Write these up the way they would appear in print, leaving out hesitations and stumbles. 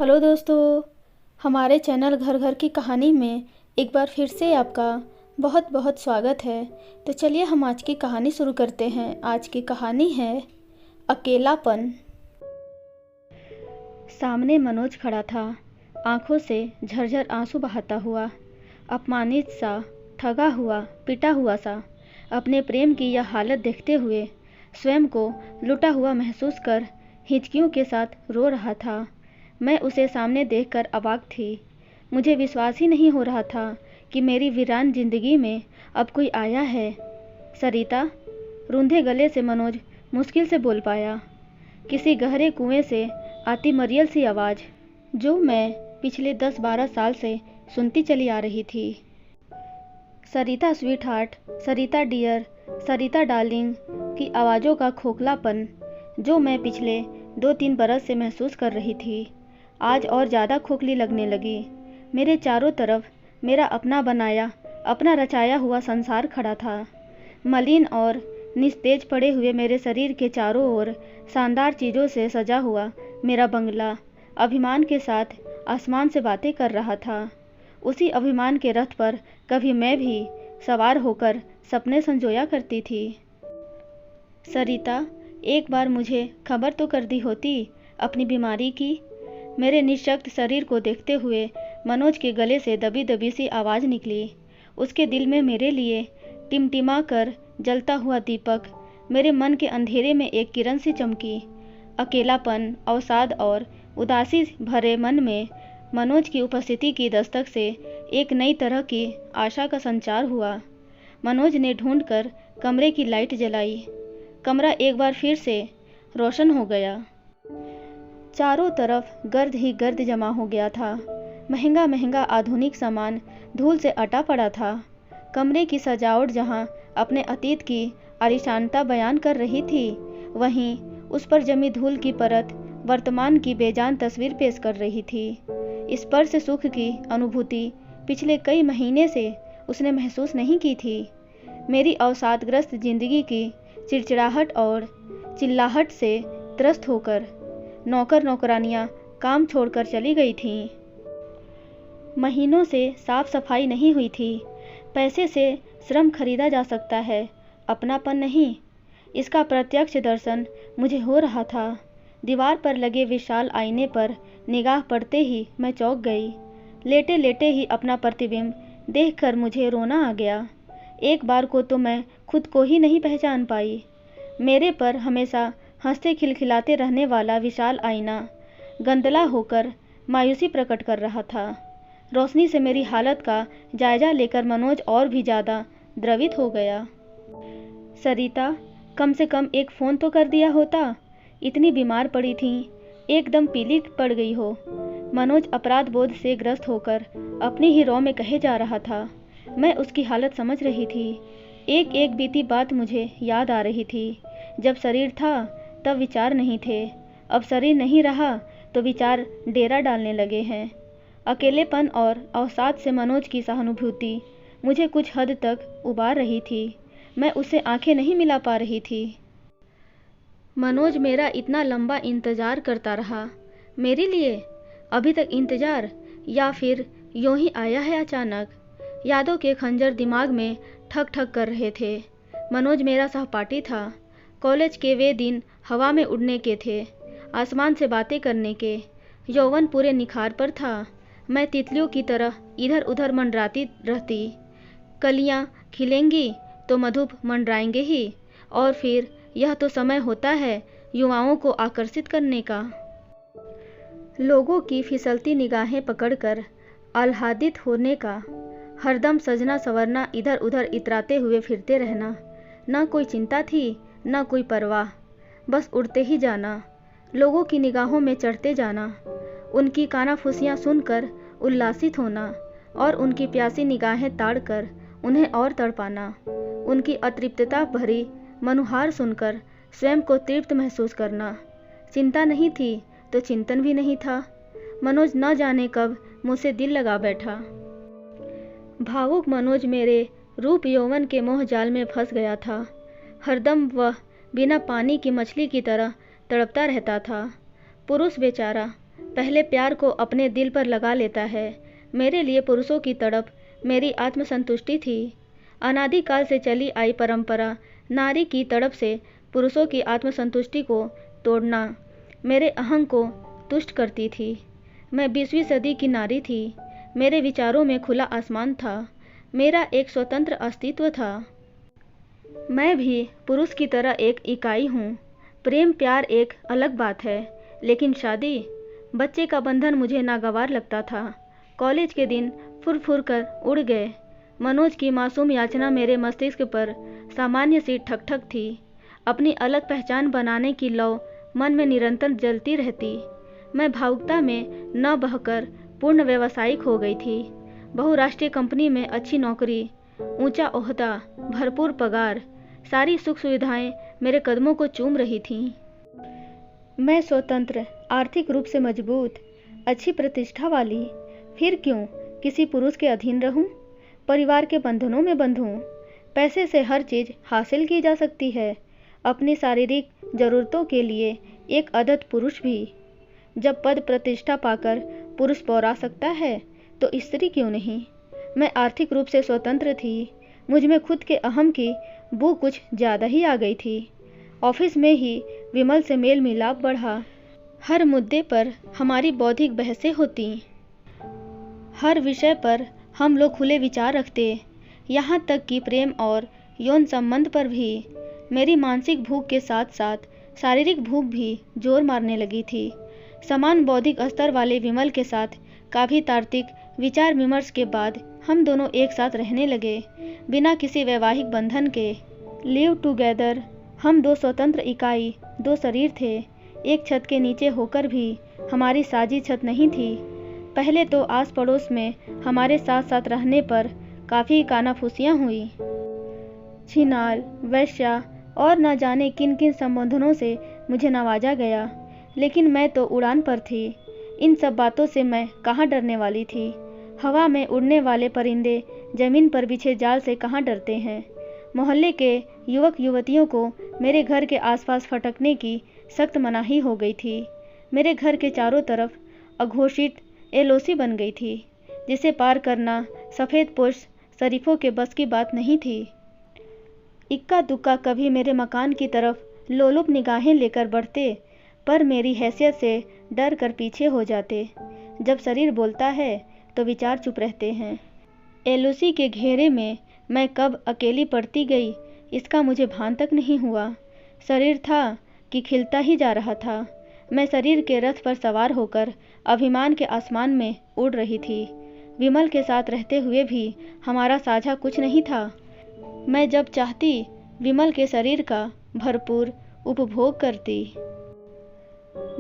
Hello दोस्तों, हमारे channel घर घर की कहानी में एक बार फिर से आपका बहुत बहुत स्वागत है। तो चलिए हम आज की कहानी शुरू करते हैं। आज की कहानी है अकेलापन। सामने मनोज खड़ा था, आंखों से झरझर आंसू बहाता हुआ, अपमानित सा, ठगा हुआ, पिटा हुआ सा। अपने प्रेम की यह हालत देखते हुए स्वयं को लुटा हुआ महसूस कर हिचकियों के साथ रो रहा था। मैं उसे सामने देखकर अवाक थी। मुझे विश्वास ही नहीं हो रहा था कि मेरी वीरान जिंदगी में अब कोई आया है। सरिता, रूंधे गले से मनोज मुश्किल से बोल पाया। किसी गहरे कुएं से आती मरियल सी आवाज़, जो मैं पिछले 10-12 साल से सुनती चली आ रही थी। सरिता स्वीट हार्ट, सरिता डियर, सरिता डार्लिंग की आवाज़ों का खोखलापन जो मैं पिछले 2-3 बरस से महसूस कर रही थी, आज और ज़्यादा खोखली लगने लगी। मेरे चारों तरफ मेरा अपना बनाया, अपना रचाया हुआ संसार खड़ा था। मलिन और निस्तेज पड़े हुए मेरे शरीर के चारों ओर शानदार चीज़ों से सजा हुआ मेरा बंगला अभिमान के साथ आसमान से बातें कर रहा था। उसी अभिमान के रथ पर कभी मैं भी सवार होकर सपने संजोया करती थी। सरिता, एक बार मुझे खबर तो कर दी होती अपनी बीमारी की। मेरे निःशक्त शरीर को देखते हुए मनोज के गले से दबी दबी सी आवाज़ निकली। उसके दिल में मेरे लिए टिमटिमा कर जलता हुआ दीपक मेरे मन के अंधेरे में एक किरण सी चमकी। अकेलापन, अवसाद और उदासी भरे मन में मनोज की उपस्थिति की दस्तक से एक नई तरह की आशा का संचार हुआ। मनोज ने ढूंढकर कमरे की लाइट जलाई। कमरा एक बार फिर से रोशन हो गया। चारों तरफ गर्द ही गर्द जमा हो गया था। महंगा महंगा आधुनिक सामान धूल से अटा पड़ा था। कमरे की सजावट जहां अपने अतीत की आलिशानता बयान कर रही थी, वहीं उस पर जमी धूल की परत वर्तमान की बेजान तस्वीर पेश कर रही थी। स्पर्श सुख की अनुभूति पिछले कई महीने से उसने महसूस नहीं की थी। मेरी अवसादग्रस्त जिंदगी की चिड़चिड़ाहट और चिल्लाहट से त्रस्त होकर नौकर नौकरानियां काम छोड़कर चली गई थीं। महीनों से साफ सफाई नहीं हुई थी। पैसे से श्रम खरीदा जा सकता है, अपनापन नहीं। इसका प्रत्यक्ष दर्शन मुझे हो रहा था। दीवार पर लगे विशाल आईने पर निगाह पड़ते ही मैं चौंक गई। लेटे लेटे ही अपना प्रतिबिंब देखकर मुझे रोना आ गया। एक बार को तो मैं खुद को ही नहीं पहचान पाई। मेरे पर हमेशा हंसते खिलखिलाते रहने वाला विशाल आईना गंदला होकर मायूसी प्रकट कर रहा था। रोशनी से मेरी हालत का जायजा लेकर मनोज और भी ज़्यादा द्रवित हो गया। सरिता, कम से कम एक फ़ोन तो कर दिया होता। इतनी बीमार पड़ी थी, एकदम पीली पड़ गई हो। मनोज अपराध बोध से ग्रस्त होकर अपनी ही रौ में कहे जा रहा था। मैं उसकी हालत समझ रही थी। एक एक बीती बात मुझे याद आ रही थी। जब शरीर था तब विचार नहीं थे, अब शरीर नहीं रहा तो विचार डेरा डालने लगे हैं। अकेलेपन और अवसाद से मनोज की सहानुभूति मुझे कुछ हद तक उबार रही थी। मैं उससे आंखें नहीं मिला पा रही थी। मनोज मेरा इतना लंबा इंतज़ार करता रहा, मेरे लिए अभी तक इंतज़ार, या फिर यूं ही आया है अचानक। यादों के खंजर दिमाग में ठक ठक कर रहे थे। मनोज मेरा सहपाठी था। कॉलेज के वे दिन हवा में उड़ने के थे, आसमान से बातें करने के। यौवन पूरे निखार पर था। मैं तितलियों की तरह इधर उधर मंडराती रहती। कलियां खिलेंगी तो मधुप मंडराएंगे ही, और फिर यह तो समय होता है युवाओं को आकर्षित करने का। लोगों की फिसलती निगाहें पकड़कर आह्लादित होने का, हरदम सजना संवरना, इधर उधर इतराते हुए फिरते रहना। न कोई चिंता थी, न कोई परवाह, बस उड़ते ही जाना, लोगों की निगाहों में चढ़ते जाना, उनकी कानाफूसियाँ सुनकर उल्लासित होना और उनकी प्यासी निगाहें ताड़कर उन्हें और तड़पाना। उनकी अतृप्तता भरी मनुहार सुनकर स्वयं को तृप्त महसूस करना। चिंता नहीं थी तो चिंतन भी नहीं था। मनोज न जाने कब मुझसे दिल लगा बैठा। भावुक मनोज मेरे रूप यौवन के मोह जाल में फंस गया था। हरदम वह बिना पानी की मछली की तरह तड़पता रहता था। पुरुष बेचारा पहले प्यार को अपने दिल पर लगा लेता है। मेरे लिए पुरुषों की तड़प मेरी आत्मसंतुष्टि थी। अनादिकाल से चली आई परंपरा नारी की तड़प से पुरुषों की आत्मसंतुष्टि को तोड़ना मेरे अहं को तुष्ट करती थी। मैं 20वीं सदी की नारी थी। मेरे विचारों में खुला आसमान था। मेरा एक स्वतंत्र अस्तित्व था। मैं भी पुरुष की तरह एक इकाई हूँ। प्रेम प्यार एक अलग बात है, लेकिन शादी, बच्चे का बंधन मुझे नागवार लगता था। कॉलेज के दिन फुर फुर कर उड़ गए। मनोज की मासूम याचना मेरे मस्तिष्क पर सामान्य सी ठक ठक थी। अपनी अलग पहचान बनाने की लौ मन में निरंतर जलती रहती। मैं भावुकता में न बहकर पूर्ण व्यावसायिक हो गई थी। बहुराष्ट्रीय कंपनी में अच्छी नौकरी, ऊंचा ओहदा, भरपूर पगार, सारी सुख सुविधाएं मेरे कदमों को चूम रही थीं। मैं स्वतंत्र, आर्थिक रूप से मजबूत, अच्छी प्रतिष्ठा वाली, फिर क्यों किसी पुरुष के अधीन रहूं? परिवार के बंधनों में बंधूं? पैसे से हर चीज हासिल की जा सकती है, अपनी शारीरिक जरूरतों के लिए एक अदत्त पुरुष भी। जब पद प्रतिष्ठा पाकर पुरुष पौरा सकता है तो स्त्री क्यों नहीं? मैं आर्थिक रूप से स्वतंत्र थी। मुझ में खुद के अहम की बू कुछ ज़्यादा ही आ गई थी। ऑफिस में ही विमल से मेल मिलाप बढ़ा। हर मुद्दे पर हमारी बौद्धिक बहसें होती। हर विषय पर हम लोग खुले विचार रखते, यहाँ तक कि प्रेम और यौन संबंध पर भी। मेरी मानसिक भूख के साथ साथ शारीरिक भूख भी जोर मारने लगी थी। समान बौद्धिक स्तर वाले विमल के साथ काफ़ी तार्किक विचार विमर्श के बाद हम दोनों एक साथ रहने लगे, बिना किसी वैवाहिक बंधन के। Live together. हम दो स्वतंत्र इकाई, दो शरीर थे। एक छत के नीचे होकर भी हमारी साझी छत नहीं थी। पहले तो आस पड़ोस में हमारे साथ साथ रहने पर काफ़ी कानाफूसियाँ हुई। छिनाल, वैश्या और न जाने किन किन संबोधनों से मुझे नवाजा गया, लेकिन मैं तो उड़ान पर थी। इन सब बातों से मैं कहाँ डरने वाली थी। हवा में उड़ने वाले परिंदे जमीन पर बिछे जाल से कहाँ डरते हैं। मोहल्ले के युवक युवतियों को मेरे घर के आसपास फटकने की सख्त मनाही हो गई थी। मेरे घर के चारों तरफ अघोषित एलओसी बन गई थी, जिसे पार करना सफ़ेद पोश शरीफों के बस की बात नहीं थी। इक्का दुक्का कभी मेरे मकान की तरफ लोलुप निगाहें लेकर बढ़ते, पर मेरी हैसियत से डर कर पीछे हो जाते। जब शरीर बोलता है तो विचार चुप रहते हैं। एलओसी के घेरे में मैं कब अकेली पड़ती गई, इसका मुझे भान तक नहीं हुआ। शरीर था कि खिलता ही जा रहा था। मैं शरीर के रथ पर सवार होकर अभिमान के आसमान में उड़ रही थी। विमल के साथ रहते हुए भी हमारा साझा कुछ नहीं था। मैं जब चाहती विमल के शरीर का भरपूर उपभोग करती।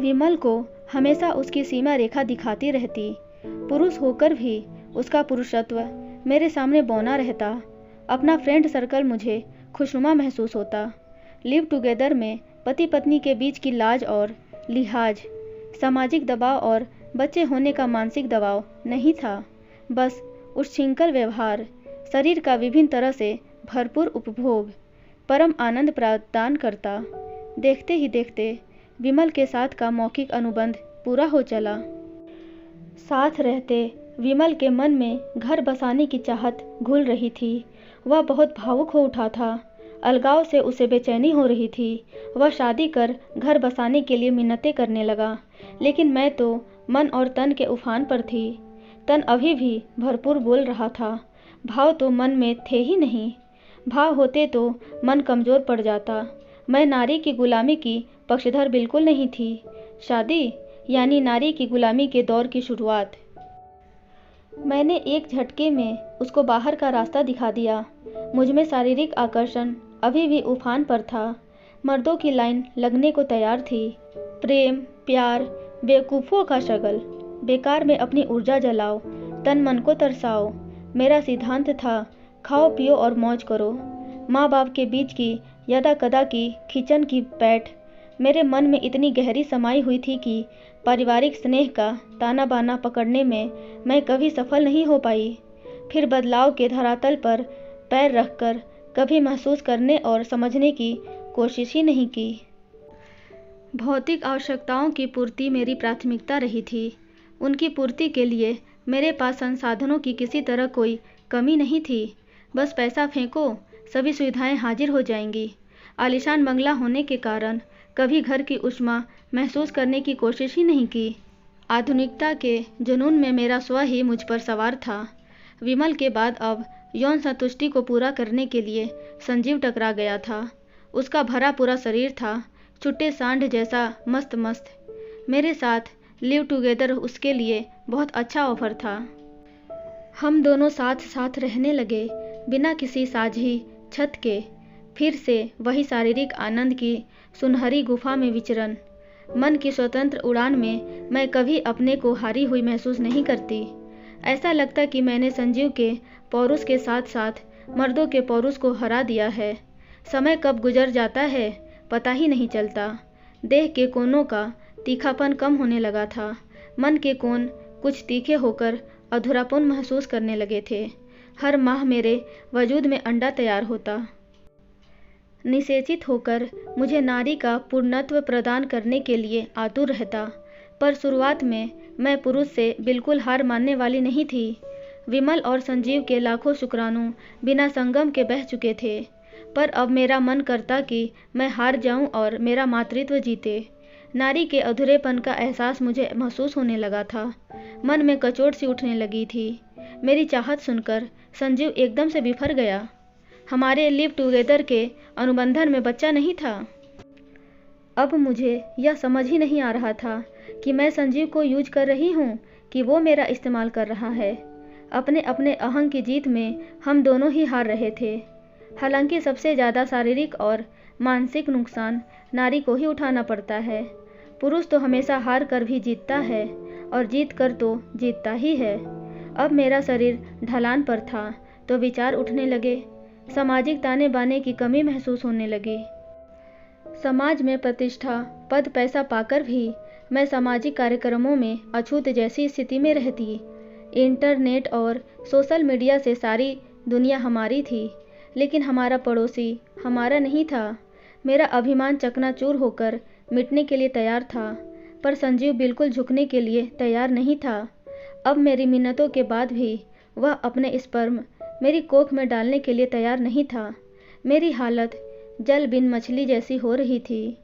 विमल को हमेशा उसकी सीमा रेखा दिखाती रहती। पुरुष होकर भी उसका पुरुषत्व मेरे सामने बौना रहता। अपना फ्रेंड सर्कल मुझे खुशनुमा महसूस होता। लिव टुगेदर में पति पत्नी के बीच की लाज और लिहाज, सामाजिक दबाव और बच्चे होने का मानसिक दबाव नहीं था। बस उच्छृंखल व्यवहार, शरीर का विभिन्न तरह से भरपूर उपभोग परम आनंद प्रदान करता। देखते ही देखते विमल के साथ का मौखिक अनुबंध पूरा हो चला। साथ रहते विमल के मन में घर बसाने की चाहत घुल रही थी। वह बहुत भावुक हो उठा था। अलगाव से उसे बेचैनी हो रही थी। वह शादी कर घर बसाने के लिए मिन्नतें करने लगा, लेकिन मैं तो मन और तन के उफान पर थी। तन अभी भी भरपूर बोल रहा था, भाव तो मन में थे ही नहीं। भाव होते तो मन कमज़ोर पड़ जाता। मैं नारी की गुलामी की पक्षधर बिल्कुल नहीं थी। शादी यानी नारी की गुलामी के दौर की शुरुआत। मैंने एक झटके में उसको बाहर का रास्ता दिखा दिया। मुझमें शारीरिक आकर्षण अभी भी उफान पर था। मर्दों की लाइन लगने को तैयार थी। प्रेम प्यार बेवकूफ़ों का शगल, बेकार में अपनी ऊर्जा जलाओ, तन मन को तरसाओ। मेरा सिद्धांत था, खाओ पियो और मौज करो। माँ बाप के बीच की यदा कदा की खिंचन की पैठ मेरे मन में इतनी गहरी समाई हुई थी कि पारिवारिक स्नेह का ताना बाना पकड़ने में मैं कभी सफल नहीं हो पाई। फिर बदलाव के धरातल पर पैर रखकर कभी महसूस करने और समझने की कोशिश ही नहीं की। भौतिक आवश्यकताओं की पूर्ति मेरी प्राथमिकता रही थी। उनकी पूर्ति के लिए मेरे पास संसाधनों की किसी तरह कोई कमी नहीं थी। बस पैसा फेंको, सभी सुविधाएं हाजिर हो जाएंगी। आलीशान बंगला होने के कारण कभी घर की ऊष्मा महसूस करने की कोशिश ही नहीं की। आधुनिकता के जुनून में मेरा स्व ही मुझ पर सवार था। विमल के बाद अब यौन संतुष्टि को पूरा करने के लिए संजीव टकरा गया था। उसका भरा पूरा शरीर था, छुट्टे सांड जैसा मस्त मस्त। मेरे साथ लिव टुगेदर उसके लिए बहुत अच्छा ऑफर था। हम दोनों साथ साथ रहने लगे, बिना किसी साझी छत के। फिर से वही शारीरिक आनंद की सुनहरी गुफा में विचरण। मन की स्वतंत्र उड़ान में मैं कभी अपने को हारी हुई महसूस नहीं करती। ऐसा लगता कि मैंने संजीव के पौरुष के साथ साथ मर्दों के पौरुष को हरा दिया है। समय कब गुजर जाता है पता ही नहीं चलता। देह के कोनों का तीखापन कम होने लगा था। मन के कोण कुछ तीखे होकर अधूरापन महसूस करने लगे थे। हर माह मेरे वजूद में अंडा तैयार होता। निषेचित होकर मुझे नारी का पूर्णत्व प्रदान करने के लिए आतुर रहता। पर शुरुआत में मैं पुरुष से बिल्कुल हार मानने वाली नहीं थी। विमल और संजीव के लाखों शुक्राणु बिना संगम के बह चुके थे। पर अब मेरा मन करता कि मैं हार जाऊं और मेरा मातृत्व जीते। नारी के अधूरेपन का एहसास मुझे महसूस होने लगा था। मन में कचोट सी उठने लगी थी। मेरी चाहत सुनकर संजीव एकदम से बिफर गया। हमारे लिव टुगेदर के अनुबंधन में बच्चा नहीं था। अब मुझे यह समझ ही नहीं आ रहा था कि मैं संजीव को यूज कर रही हूँ कि वो मेरा इस्तेमाल कर रहा है। अपने अपने अहंग की जीत में हम दोनों ही हार रहे थे। हालांकि सबसे ज़्यादा शारीरिक और मानसिक नुकसान नारी को ही उठाना पड़ता है। पुरुष तो हमेशा हार कर भी जीतता है और जीत कर तो जीतता ही है। अब मेरा शरीर ढलान पर था तो विचार उठने लगे। सामाजिक ताने बाने की कमी महसूस होने लगी। समाज में प्रतिष्ठा, पद, पैसा पाकर भी मैं सामाजिक कार्यक्रमों में अछूत जैसी स्थिति में रहती। इंटरनेट और सोशल मीडिया से सारी दुनिया हमारी थी, लेकिन हमारा पड़ोसी हमारा नहीं था। मेरा अभिमान चकनाचूर होकर मिटने के लिए तैयार था, पर संजीव बिल्कुल झुकने के लिए तैयार नहीं था। अब मेरी मिन्नतों के बाद भी वह अपने स्पर्म मेरी कोख में डालने के लिए तैयार नहीं था। मेरी हालत जल बिन मछली जैसी हो रही थी।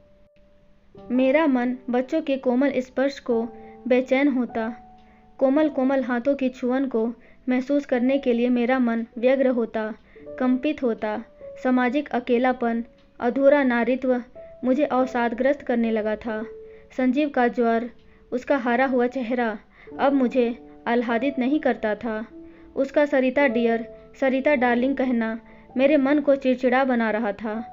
मेरा मन बच्चों के कोमल स्पर्श को बेचैन होता। कोमल कोमल हाथों की छुअन को महसूस करने के लिए मेरा मन व्यग्र होता, कंपित होता। सामाजिक अकेलापन, अधूरा नारीत्व मुझे अवसादग्रस्त करने लगा था। संजीव का ज्वर, उसका हारा हुआ चेहरा अब मुझे आह्लादित नहीं करता था। उसका सरिता डियर, सरिता डार्लिंग कहना मेरे मन को चिड़चिड़ा बना रहा था।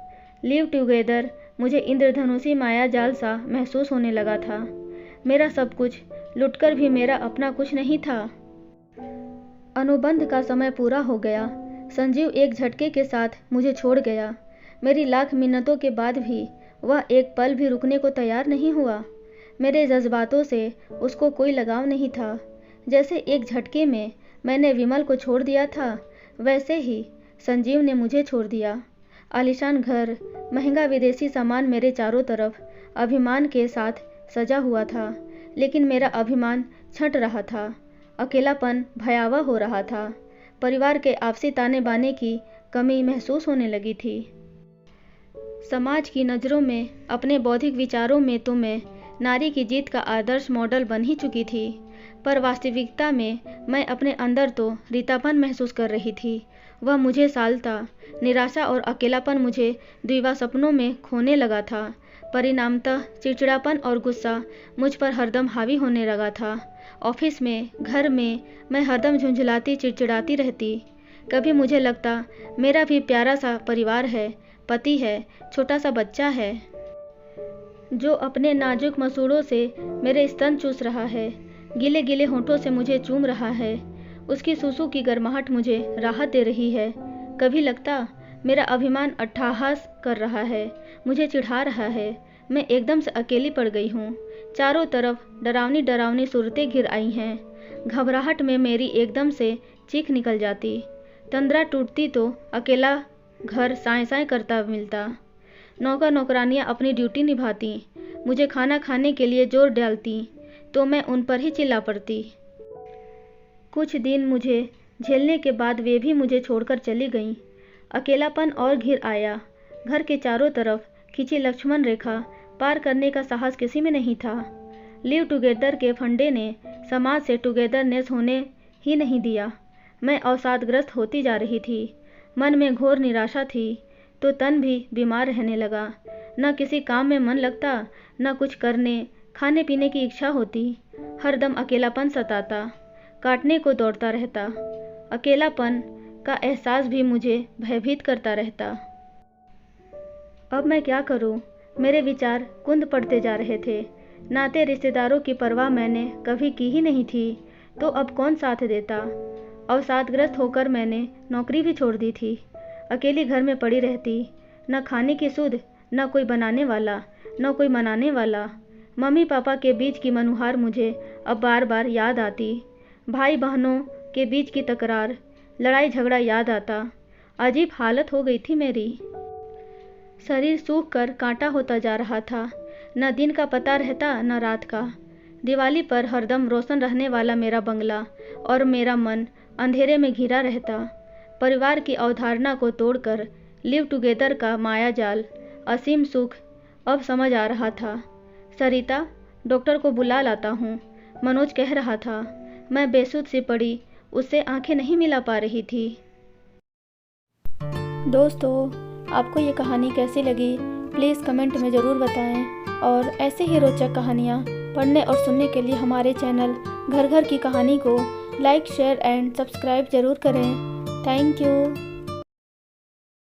लिव टुगेदर मुझे इंद्रधनुषी माया जाल सा महसूस होने लगा था। मेरा सब कुछ लुटकर भी मेरा अपना कुछ नहीं था। अनुबंध का समय पूरा हो गया। संजीव एक झटके के साथ मुझे छोड़ गया। मेरी लाख मिन्नतों के बाद भी वह एक पल भी रुकने को तैयार नहीं हुआ। मेरे जज्बातों से उसको कोई लगाव नहीं था। जैसे एक झटके में मैंने विमल को छोड़ दिया था, वैसे ही संजीव ने मुझे छोड़ दिया। आलीशान घर, महंगा विदेशी सामान मेरे चारों तरफ अभिमान के साथ सजा हुआ था, लेकिन मेरा अभिमान छंट रहा था। अकेलापन भयावह हो रहा था। परिवार के आपसी ताने बाने की कमी महसूस होने लगी थी। समाज की नज़रों में, अपने बौद्धिक विचारों में तो मैं नारी की जीत का आदर्श मॉडल बन ही चुकी थी, पर वास्तविकता में मैं अपने अंदर तो रीतापन महसूस कर रही थी। वह मुझे सालता। निराशा और अकेलापन मुझे द्विवा सपनों में खोने लगा था। परिणामतः चिड़चिड़ापन और गुस्सा मुझ पर हरदम हावी होने लगा था। ऑफिस में, घर में मैं हरदम झुंझलाती चिड़चिड़ाती रहती। कभी मुझे लगता मेरा भी प्यारा सा परिवार है, पति है, छोटा सा बच्चा है जो अपने नाजुक मसूड़ों से मेरे स्तन चूस रहा है, गीले गीले होंठों से मुझे चूम रहा है। उसकी सूसू की गर्माहट मुझे राहत दे रही है। कभी लगता मेरा अभिमान अट्टहास कर रहा है, मुझे चिढ़ा रहा है। मैं एकदम से अकेली पड़ गई हूँ। चारों तरफ डरावनी डरावनी सूरतें घिर आई हैं। घबराहट में मेरी एकदम से चीख निकल जाती। तंद्रा टूटती तो अकेला घर साए साए करता मिलता। नौकर नौकरानियाँ अपनी ड्यूटी निभाती। मुझे खाना खाने के लिए जोर डालती तो मैं उन पर ही चिल्ला पड़ती। कुछ दिन मुझे झेलने के बाद वे भी मुझे छोड़कर चली गईं। अकेलापन और घिर आया। घर के चारों तरफ खिंची लक्ष्मण रेखा पार करने का साहस किसी में नहीं था। लिव टुगेदर के फंडे ने समाज से टुगेदरनेस होने ही नहीं दिया। मैं अवसादग्रस्त होती जा रही थी। मन में घोर निराशा थी तो तन भी बीमार रहने लगा। न किसी काम में मन लगता, न कुछ करने खाने पीने की इच्छा होती। हरदम अकेलापन सताता, काटने को दौड़ता रहता। अकेलापन का एहसास भी मुझे भयभीत करता रहता। अब मैं क्या करूं? मेरे विचार कुंद पड़ते जा रहे थे। नाते रिश्तेदारों की परवाह मैंने कभी की ही नहीं थी, तो अब कौन साथ देता? अवसादग्रस्त होकर मैंने नौकरी भी छोड़ दी थी। अकेली घर में पड़ी रहती, न खाने की सुध, न कोई बनाने वाला, न कोई मनाने वाला। मम्मी पापा के बीच की मनुहार मुझे अब बार बार याद आती। भाई बहनों के बीच की तकरार, लड़ाई झगड़ा याद आता। अजीब हालत हो गई थी मेरी। शरीर सूख कर कांटा होता जा रहा था। न दिन का पता रहता, न रात का। दिवाली पर हरदम रोशन रहने वाला मेरा बंगला और मेरा मन अंधेरे में घिरा रहता। परिवार की अवधारणा को तोड़कर लिव टुगेदर का मायाजाल, असीम सुख अब समझ आ रहा था। सरिता, डॉक्टर को बुला लाता हूँ, मनोज कह रहा था। मैं बेसुध सी पड़ी, उससे आंखें नहीं मिला पा रही थी। दोस्तों, आपको ये कहानी कैसी लगी प्लीज़ कमेंट में ज़रूर बताएं। और ऐसे ही रोचक कहानियाँ पढ़ने और सुनने के लिए हमारे चैनल घर घर की कहानी को लाइक शेयर एंड सब्सक्राइब ज़रूर करें। Thank you.